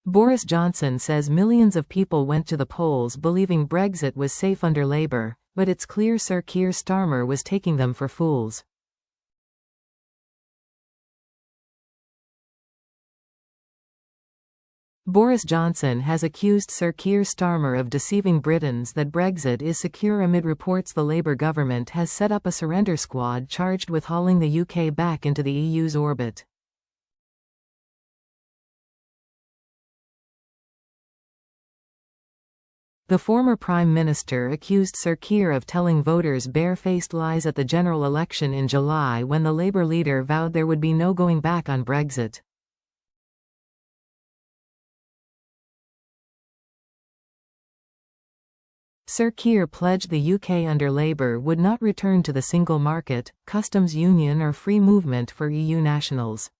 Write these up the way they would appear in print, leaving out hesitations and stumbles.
Boris Johnson says millions of people went to the polls believing Brexit was safe under Labour, but it's clear Sir Keir Starmer was taking them for fools. Boris Johnson has accused Sir Keir Starmer of deceiving Britons that Brexit is secure amid reports the Labour government has set up a surrender squad charged with hauling the UK back into the EU's orbit. The former Prime Minister accused Sir Keir of telling voters bare-faced lies at the general election in July when the Labour leader vowed there would be no going back on Brexit. Sir Keir pledged the UK under Labour would not return to the single market, customs union or free movement for EU nationals.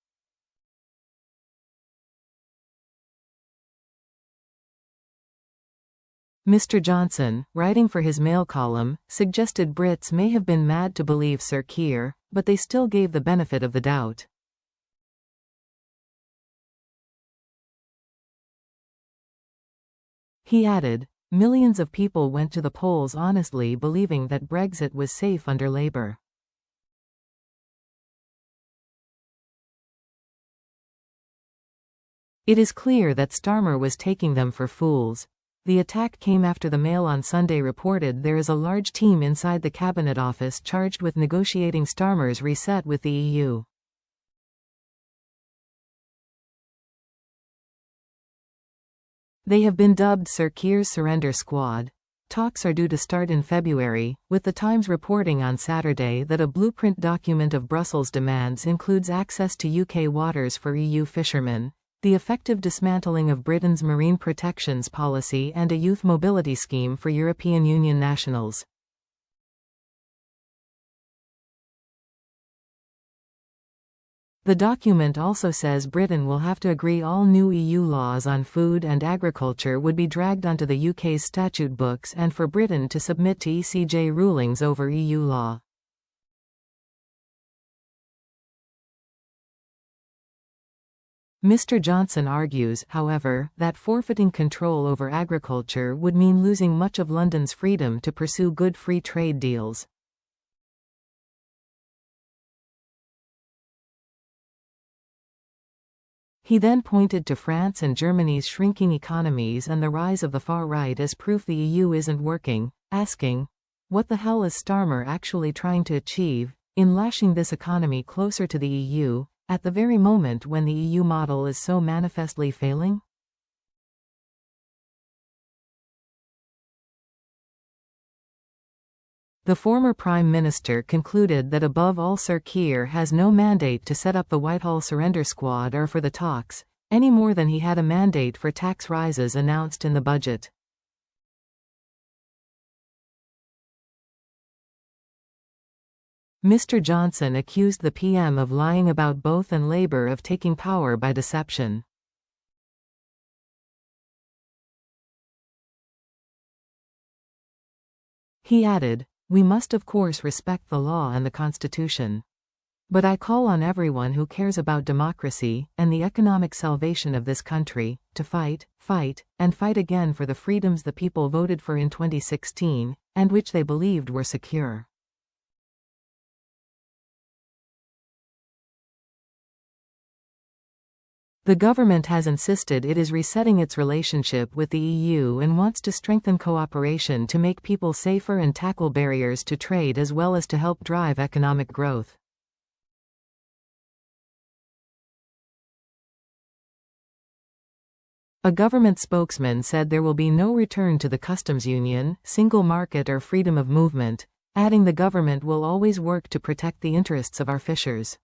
Mr. Johnson, writing for his Mail column, suggested Brits may have been mad to believe Sir Keir, but they still gave the benefit of the doubt. He added, "Millions of people went to the polls honestly believing that Brexit was safe under Labour. It is clear that Starmer was taking them for fools." The attack came after the Mail on Sunday reported there is a large team inside the Cabinet Office charged with negotiating Starmer's reset with the EU. They have been dubbed Sir Keir's Surrender Squad. Talks are due to start in February, with the Times reporting on Saturday that a blueprint document of Brussels' demands includes access to UK waters for EU fishermen, the effective dismantling of Britain's marine protections policy and a youth mobility scheme for European Union nationals. The document also says Britain will have to agree all new EU laws on food and agriculture would be dragged onto the UK's statute books and for Britain to submit to ECJ rulings over EU law. Mr. Johnson argues, however, that forfeiting control over agriculture would mean losing much of London's freedom to pursue good free trade deals. He then pointed to France and Germany's shrinking economies and the rise of the far right as proof the EU isn't working, asking, "What the hell is Starmer actually trying to achieve, in lashing this economy closer to the EU, at the very moment when the EU model is so manifestly failing?" The former Prime Minister concluded that above all Sir Keir has no mandate to set up the Whitehall Surrender Squad or for the talks, any more than he had a mandate for tax rises announced in the budget. Mr. Johnson accused the PM of lying about both and Labour of taking power by deception. He added, "We must of course respect the law and the Constitution. But I call on everyone who cares about democracy and the economic salvation of this country, to fight, and fight again for the freedoms the people voted for in 2016, and which they believed were secure." The government has insisted it is resetting its relationship with the EU and wants to strengthen cooperation to make people safer and tackle barriers to trade as well as to help drive economic growth. A government spokesman said there will be no return to the customs union, single market or freedom of movement, adding the government will always work to protect the interests of our fishers.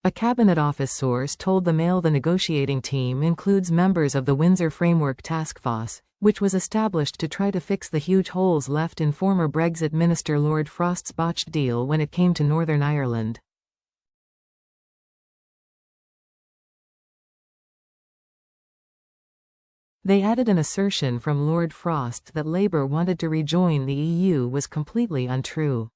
A Cabinet Office source told the Mail the negotiating team includes members of the Windsor Framework Task Force, which was established to try to fix the huge holes left in former Brexit Minister Lord Frost's botched deal when it came to Northern Ireland. They added an assertion from Lord Frost that Labour wanted to rejoin the EU was completely untrue.